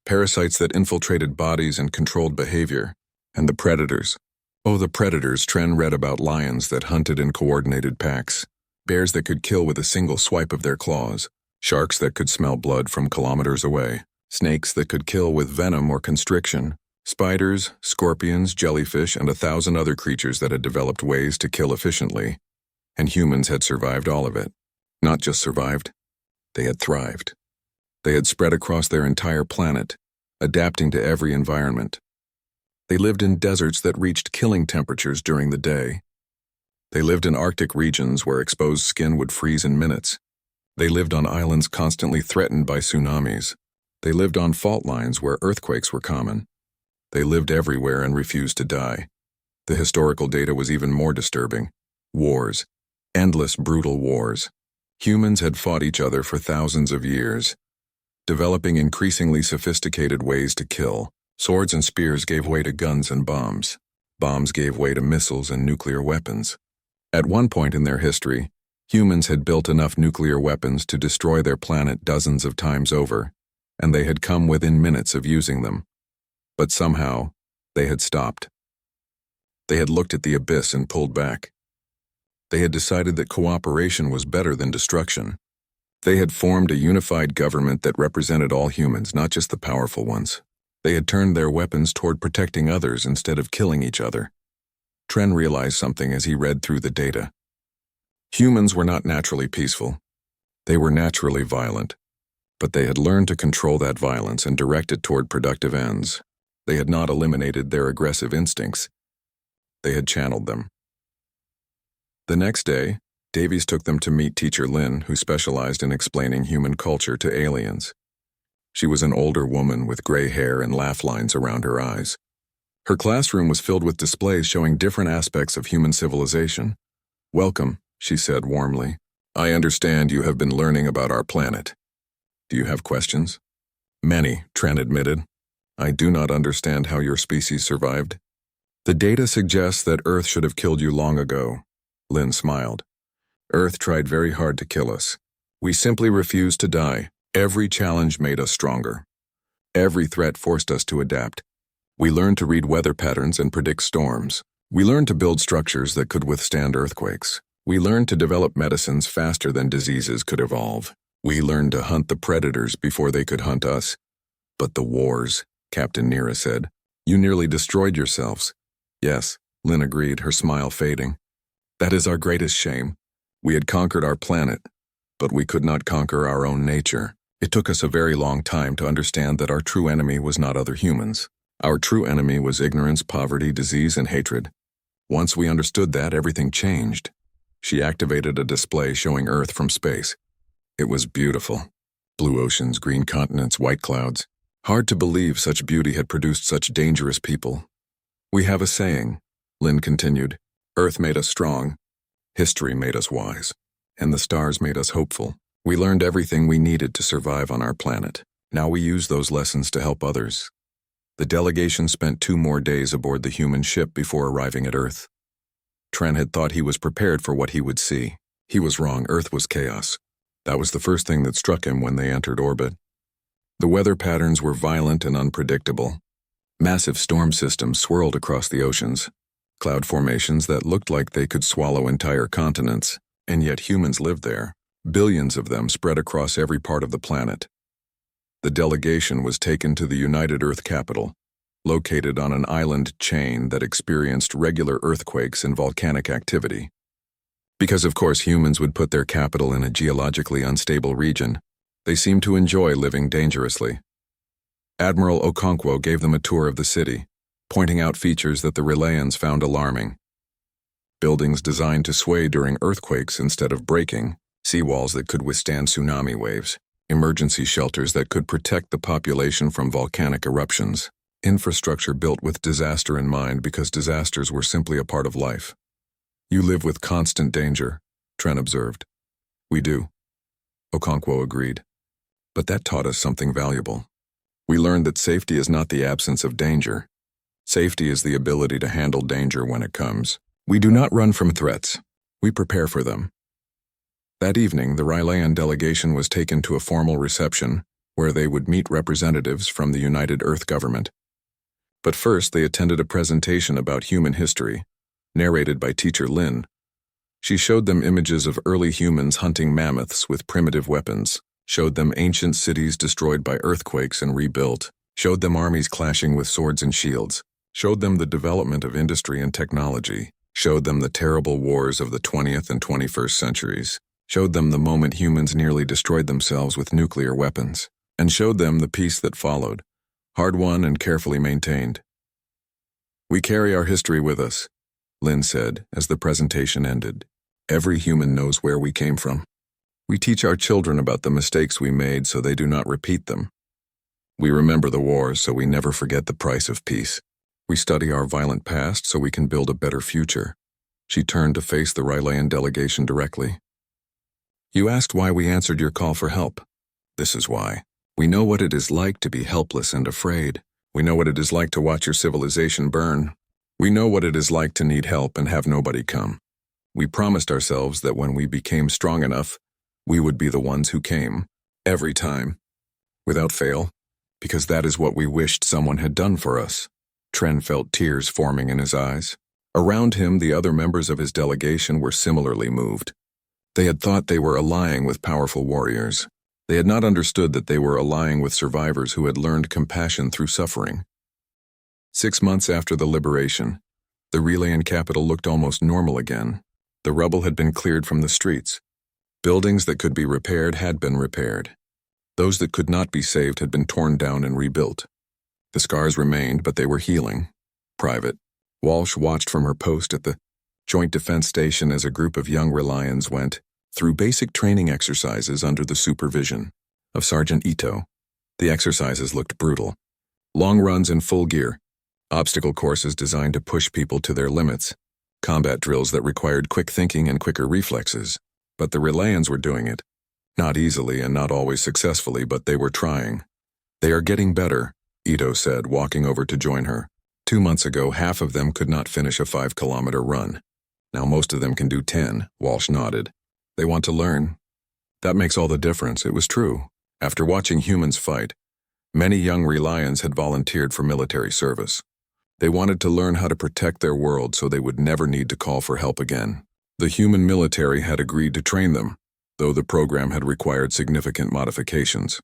A: Parasites that infiltrated bodies and controlled behavior. And the predators. Oh, the predators. Tren read about lions that hunted in coordinated packs. Bears that could kill with a single swipe of their claws. Sharks that could smell blood from kilometers away. Snakes that could kill with venom or constriction. Spiders, scorpions, jellyfish, and 1,000 other creatures that had developed ways to kill efficiently. And humans had survived all of it. Not just survived, they had thrived. They had spread across their entire planet, adapting to every environment. They lived in deserts that reached killing temperatures during the day. They lived in Arctic regions where exposed skin would freeze in minutes. They lived on islands constantly threatened by tsunamis. They lived on fault lines where earthquakes were common. They lived everywhere and refused to die. The historical data was even more disturbing. Wars. Endless, brutal wars. Humans had fought each other for thousands of years, developing increasingly sophisticated ways to kill. Swords and spears gave way to guns and bombs. Bombs gave way to missiles and nuclear weapons. At one point in their history, humans had built enough nuclear weapons to destroy their planet dozens of times over, and they had come within minutes of using them. But somehow, they had stopped. They had looked at the abyss and pulled back. They had decided that cooperation was better than destruction. They had formed a unified government that represented all humans, not just the powerful ones. They had turned their weapons toward protecting others instead of killing each other. Tren realized something as he read through the data. Humans were not naturally peaceful. They were naturally violent. But they had learned to control that violence and direct it toward productive ends. They had not eliminated their aggressive instincts. They had channeled them. The next day, Davies took them to meet Teacher Lynn, who specialized in explaining human culture to aliens. She was an older woman with gray hair and laugh lines around her eyes. Her classroom was filled with displays showing different aspects of human civilization. "Welcome," she said warmly. "I understand you have been learning about our planet. Do you have questions?" "Many," Tren admitted. "I do not understand how your species survived." "The data suggests that Earth should have killed you long ago." Lynn smiled. "Earth tried very hard to kill us. We simply refused to die. Every challenge made us stronger. Every threat forced us to adapt. We learned to read weather patterns and predict storms. We learned to build structures that could withstand earthquakes. We learned to develop medicines faster than diseases could evolve. We learned to hunt the predators before they could hunt us. But the wars," Captain Nira said. "You nearly destroyed yourselves." "Yes," Lynn agreed, her smile fading. "That is our greatest shame. We had conquered our planet, but we could not conquer our own nature. It took us a very long time to understand that our true enemy was not other humans. Our true enemy was ignorance, poverty, disease, and hatred. Once we understood that, everything changed." She activated a display showing Earth from space. It was beautiful. Blue oceans, green continents, white clouds. Hard to believe such beauty had produced such dangerous people. "We have a saying," Lynn continued. "Earth made us strong. History made us wise. And the stars made us hopeful. We learned everything we needed to survive on our planet. Now we use those lessons to help others." The delegation spent 2 more days aboard the human ship before arriving at Earth. Tren had thought he was prepared for what he would see. He was wrong. Earth was chaos. That was the first thing that struck him when they entered orbit. The weather patterns were violent and unpredictable. Massive storm systems swirled across the oceans. Cloud formations that looked like they could swallow entire continents, and yet humans lived there. Billions of them spread across every part of the planet. The delegation was taken to the United Earth capital, located on an island chain that experienced regular earthquakes and volcanic activity. Because of course humans would put their capital in a geologically unstable region, they seemed to enjoy living dangerously. Admiral Okonkwo gave them a tour of the city, pointing out features that the Relayans found alarming. Buildings designed to sway during earthquakes instead of breaking, seawalls that could withstand tsunami waves, emergency shelters that could protect the population from volcanic eruptions, infrastructure built with disaster in mind because disasters were simply a part of life. You live with constant danger, Tren observed. We do, Okonkwo agreed. But that taught us something valuable. We learned that safety is not the absence of danger. Safety is the ability to handle danger when it comes. We do not run from threats. We prepare for them. That evening, the Rylaean delegation was taken to a formal reception where they would meet representatives from the United Earth government. But first, they attended a presentation about human history, narrated by Teacher Lin. She showed them images of early humans hunting mammoths with primitive weapons, showed them ancient cities destroyed by earthquakes and rebuilt, showed them armies clashing with swords and shields, showed them the development of industry and technology, showed them the terrible wars of the 20th and 21st centuries, showed them the moment humans nearly destroyed themselves with nuclear weapons, and showed them the peace that followed, hard-won and carefully maintained. We carry our history with us, Lin said as the presentation ended. Every human knows where we came from. We teach our children about the mistakes we made so they do not repeat them. We remember the wars so we never forget the price of peace. We study our violent past so we can build a better future. She turned to face the Rylaean delegation directly. You asked why we answered your call for help. This is why. We know what it is like to be helpless and afraid. We know what it is like to watch your civilization burn. We know what it is like to need help and have nobody come. We promised ourselves that when we became strong enough, we would be the ones who came, every time, without fail, because that is what we wished someone had done for us. Tren felt tears forming in his eyes. Around him, the other members of his delegation were similarly moved. They had thought they were allying with powerful warriors. They had not understood that they were allying with survivors who had learned compassion through suffering. 6 months after the liberation, the Rylaean capital looked almost normal again. The rubble had been cleared from the streets. Buildings that could be repaired had been repaired. Those that could not be saved had been torn down and rebuilt. The scars remained, but they were healing. Private, Walsh watched from her post at the Joint Defense Station as a group of young Rylaeans went through basic training exercises under the supervision of Sergeant Ito. The exercises looked brutal. Long runs in full gear, obstacle courses designed to push people to their limits, combat drills that required quick thinking and quicker reflexes. But the Rylaeans were doing it. Not easily and not always successfully, but they were trying. They are getting better, Ito said, walking over to join her. 2 months ago, half of them could not finish a 5-kilometer run. Now most of them can do 10, Walsh nodded. They want to learn. That makes all the difference. It was true. After watching humans fight, many young Rylaeans had volunteered for military service. They wanted to learn how to protect their world so they would never need to call for help again. The human military had agreed to train them, though the program had required significant modifications.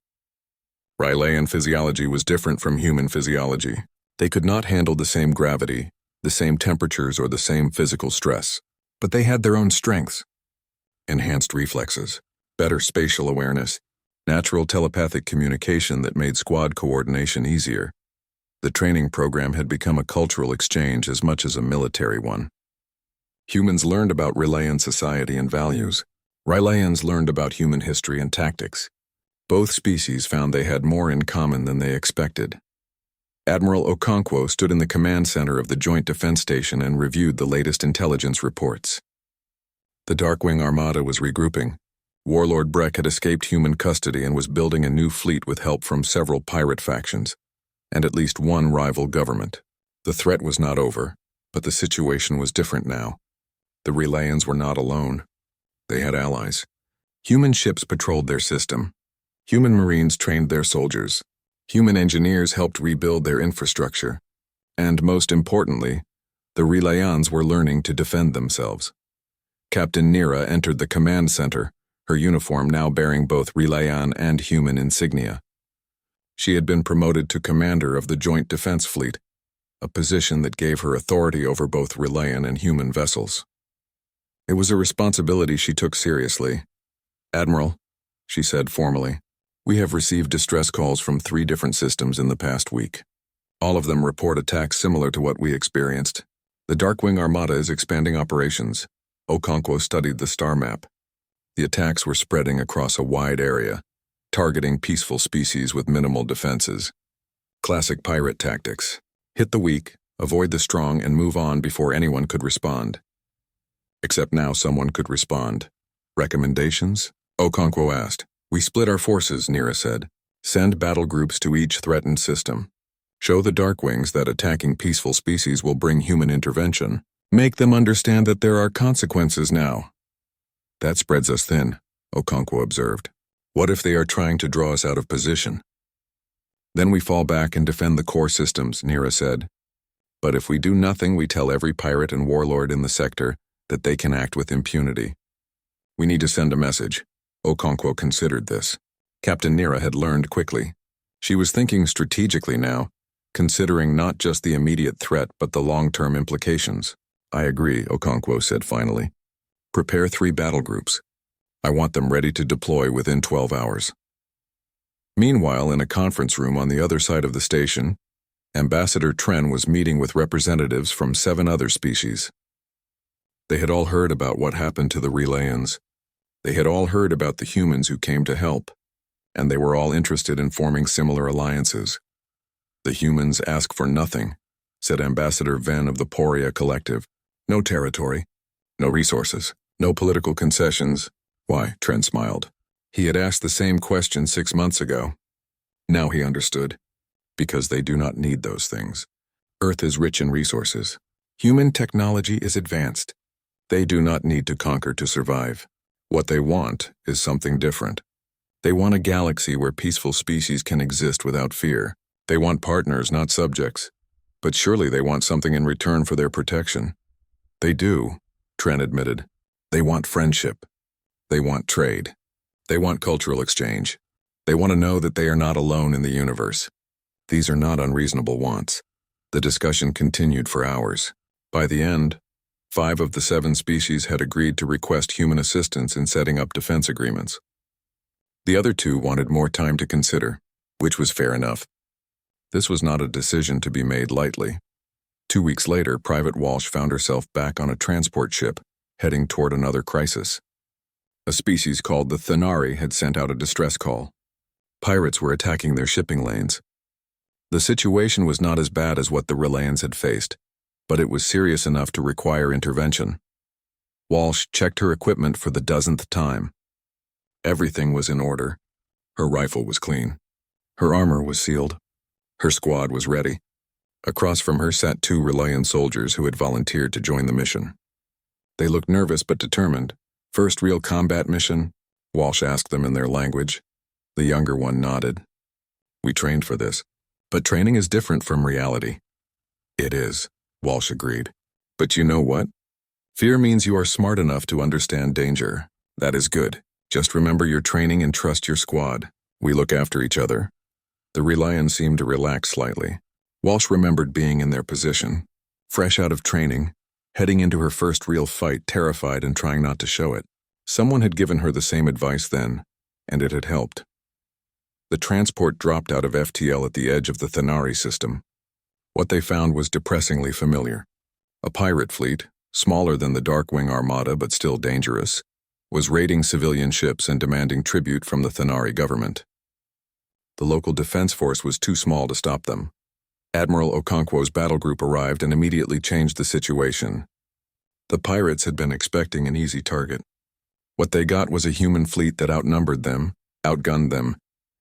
A: Rylaean physiology was different from human physiology. They could not handle the same gravity, the same temperatures, or the same physical stress, but they had their own strengths. Enhanced reflexes, better spatial awareness, natural telepathic communication that made squad coordination easier. The training program had become a cultural exchange as much as a military one. Humans learned about Rylaean society and values. Rylaeans learned about human history and tactics. Both species found they had more in common than they expected. Admiral Okonkwo stood in the command center of the Joint Defense Station and reviewed the latest intelligence reports. The Darkwing Armada was regrouping. Warlord Breck had escaped human custody and was building a new fleet with help from several pirate factions, and at least one rival government. The threat was not over, but the situation was different now. The Rylaeans were not alone. They had allies. Human ships patrolled their system. Human Marines trained their soldiers. Human engineers helped rebuild their infrastructure. And most importantly, the Rylaeans were learning to defend themselves. Captain Nira entered the command center, her uniform now bearing both Rylaean and human insignia. She had been promoted to commander of the Joint Defense Fleet, a position that gave her authority over both Rylaean and human vessels. It was a responsibility she took seriously. Admiral, she said formally, we have received distress calls from 3 different systems in the past week. All of them report attacks similar to what we experienced. The Darkwing Armada is expanding operations. Okonkwo studied the star map. The attacks were spreading across a wide area, targeting peaceful species with minimal defenses. Classic pirate tactics. Hit the weak, avoid the strong, and move on before anyone could respond. Except now someone could respond. Recommendations? Okonkwo asked. We split our forces, Nira said. Send battle groups to each threatened system. Show the Darkwings that attacking peaceful species will bring human intervention. Make them understand that there are consequences now. That spreads us thin, Okonkwo observed. What if they are trying to draw us out of position? Then we fall back and defend the core systems, Nira said. But if we do nothing, we tell every pirate and warlord in the sector that they can act with impunity. We need to send a message. Okonkwo considered this. Captain Nira had learned quickly. She was thinking strategically now, considering not just the immediate threat but the long-term implications. I agree, Okonkwo said finally. Prepare 3 battle groups. I want them ready to deploy within 12 hours. Meanwhile, in a conference room on the other side of the station, Ambassador Tren was meeting with representatives from 7 other species. They had all heard about what happened to the Relayans. They had all heard about the humans who came to help, and they were all interested in forming similar alliances. The humans ask for nothing, said Ambassador Ven of the Poria Collective. No territory, no resources, no political concessions. Why? Tren smiled. He had asked the same question 6 months ago. Now he understood. Because they do not need those things. Earth is rich in resources. Human technology is advanced. They do not need to conquer to survive. What they want is something different. They want a galaxy where peaceful species can exist without fear. They want partners, not subjects. But surely they want something in return for their protection. They do, Tren admitted. They want friendship. They want trade. They want cultural exchange. They want to know that they are not alone in the universe. These are not unreasonable wants. The discussion continued for hours. By the end, 5 of the 7 species had agreed to request human assistance in setting up defense agreements. The other 2 wanted more time to consider, which was fair enough. This was not a decision to be made lightly. 2 weeks later, Private Walsh found herself back on a transport ship, heading toward another crisis. A species called the Thanari had sent out a distress call. Pirates were attacking their shipping lanes. The situation was not as bad as what the Relayans had faced, but it was serious enough to require intervention. Walsh checked her equipment for the 12th time. Everything was in order. Her rifle was clean. Her armor was sealed. Her squad was ready. Across from her sat 2 Relayan soldiers who had volunteered to join the mission. They looked nervous but determined. First real combat mission? Walsh asked them in their language. The younger one nodded. We trained for this. But training is different from reality. It is, Walsh agreed. But you know what? Fear means you are smart enough to understand danger. That is good. Just remember your training and trust your squad. We look after each other. The Relayan seemed to relax slightly. Walsh remembered being in their position, fresh out of training, heading into her first real fight, terrified and trying not to show it. Someone had given her the same advice then, and it had helped. The transport dropped out of FTL at the edge of the Thanari system. What they found was depressingly familiar. A pirate fleet, smaller than the Darkwing Armada but still dangerous, was raiding civilian ships and demanding tribute from the Thanari government. The local defense force was too small to stop them. Admiral Okonkwo's battle group arrived and immediately changed the situation. The pirates had been expecting an easy target. What they got was a human fleet that outnumbered them, outgunned them,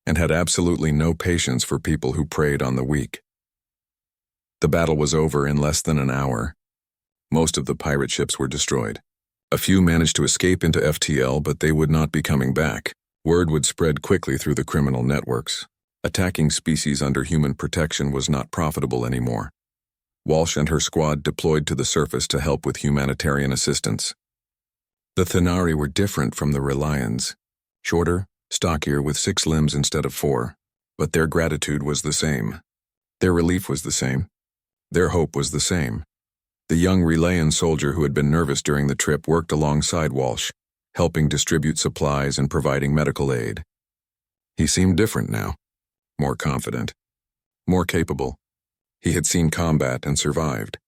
A: and had absolutely no patience for people who preyed on the weak. The battle was over in less than an hour. Most of the pirate ships were destroyed. A few managed to escape into FTL, but they would not be coming back. Word would spread quickly through the criminal networks. Attacking species under human protection was not profitable anymore. Walsh and her squad deployed to the surface to help with humanitarian assistance. The Thanari were different from the Relayans. Shorter, stockier with 6 limbs instead of 4. But their gratitude was the same. Their relief was the same. Their hope was the same. The young Relayan soldier who had been nervous during the trip worked alongside Walsh, helping distribute supplies and providing medical aid. He seemed different now, more confident, more capable. He had seen combat and survived.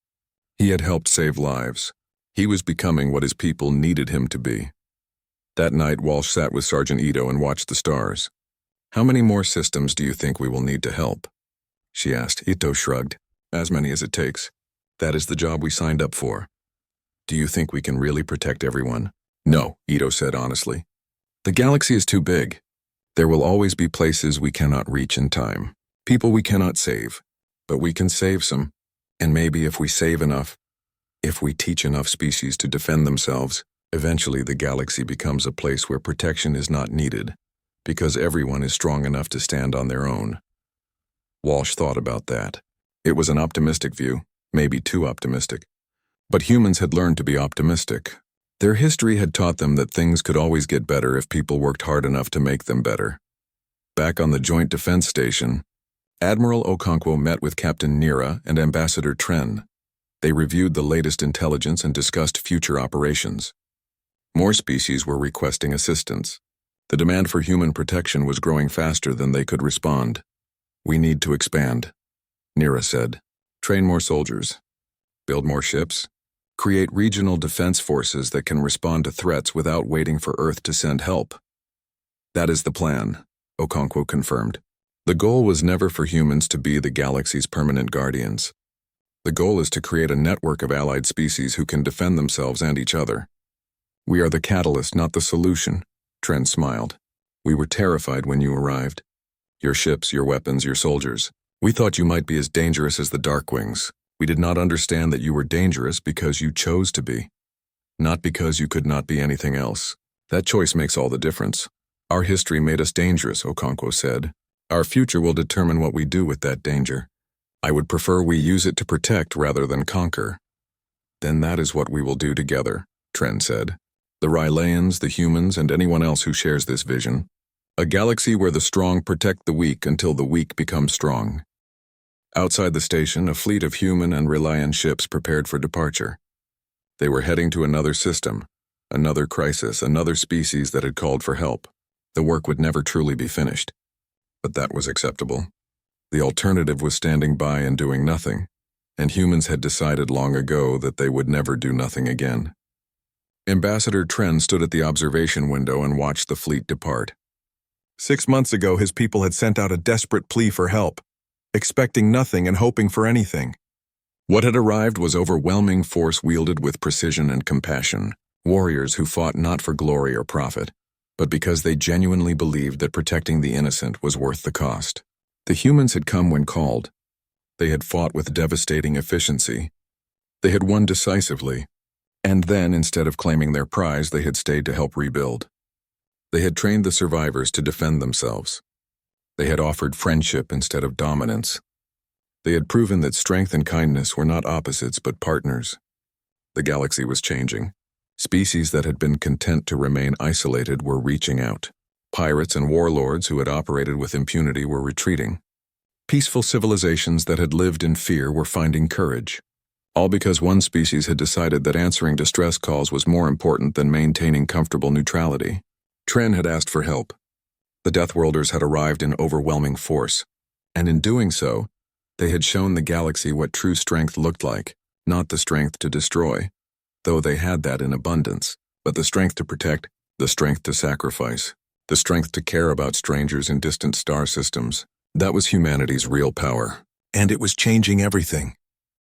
A: He had helped save lives. He was becoming what his people needed him to be. That night, Walsh sat with Sergeant Ito and watched the stars. How many more systems do you think we will need to help? She asked. Ito shrugged. As many as it takes. That is the job we signed up for. Do you think we can really protect everyone? No, Ito said honestly. The galaxy is too big. There will always be places we cannot reach in time. People we cannot save. But we can save some. And maybe if we save enough, if we teach enough species to defend themselves, eventually the galaxy becomes a place where protection is not needed, because everyone is strong enough to stand on their own. Walsh thought about that. It was an optimistic view, maybe too optimistic. But humans had learned to be optimistic. Their history had taught them that things could always get better if people worked hard enough to make them better. Back on the Joint Defense Station, Admiral Okonkwo met with Captain Nira and Ambassador Tren. They reviewed the latest intelligence and discussed future operations. More species were requesting assistance. The demand for human protection was growing faster than they could respond. We need to expand, Nira said. Train more soldiers. Build more ships. Create regional defense forces that can respond to threats without waiting for Earth to send help. That is the plan, Okonkwo confirmed. The goal was never for humans to be the galaxy's permanent guardians. The goal is to create a network of allied species who can defend themselves and each other. We are the catalyst, not the solution, Tren smiled. We were terrified when you arrived. Your ships, your weapons, your soldiers. We thought you might be as dangerous as the Darkwings. We did not understand that you were dangerous because you chose to be. Not because you could not be anything else. That choice makes all the difference. Our history made us dangerous, Okonkwo said. Our future will determine what we do with that danger. I would prefer we use it to protect rather than conquer. Then that is what we will do together, Tren said. The Rylayans, the humans, and anyone else who shares this vision. A galaxy where the strong protect the weak until the weak become strong. Outside the station, a fleet of human and Rylayan ships prepared for departure. They were heading to another system, another crisis, another species that had called for help. The work would never truly be finished. But that was acceptable. The alternative was standing by and doing nothing, and humans had decided long ago that they would never do nothing again. Ambassador Tren stood at the observation window and watched the fleet depart. 6 months ago, his people had sent out a desperate plea for help, expecting nothing and hoping for anything. What had arrived was overwhelming force wielded with precision and compassion, warriors who fought not for glory or profit, but because they genuinely believed that protecting the innocent was worth the cost. The humans had come when called. They had fought with devastating efficiency. They had won decisively. And then, instead of claiming their prize, they had stayed to help rebuild. They had trained the survivors to defend themselves. They had offered friendship instead of dominance. They had proven that strength and kindness were not opposites but partners. The galaxy was changing. Species that had been content to remain isolated were reaching out. Pirates and warlords who had operated with impunity were retreating. Peaceful civilizations that had lived in fear were finding courage. All because one species had decided that answering distress calls was more important than maintaining comfortable neutrality. Tren had asked for help. The Deathworlders had arrived in overwhelming force, and in doing so, they had shown the galaxy what true strength looked like, not the strength to destroy, though they had that in abundance, but the strength to protect, the strength to sacrifice, the strength to care about strangers in distant star systems. That was humanity's real power, and it was changing everything.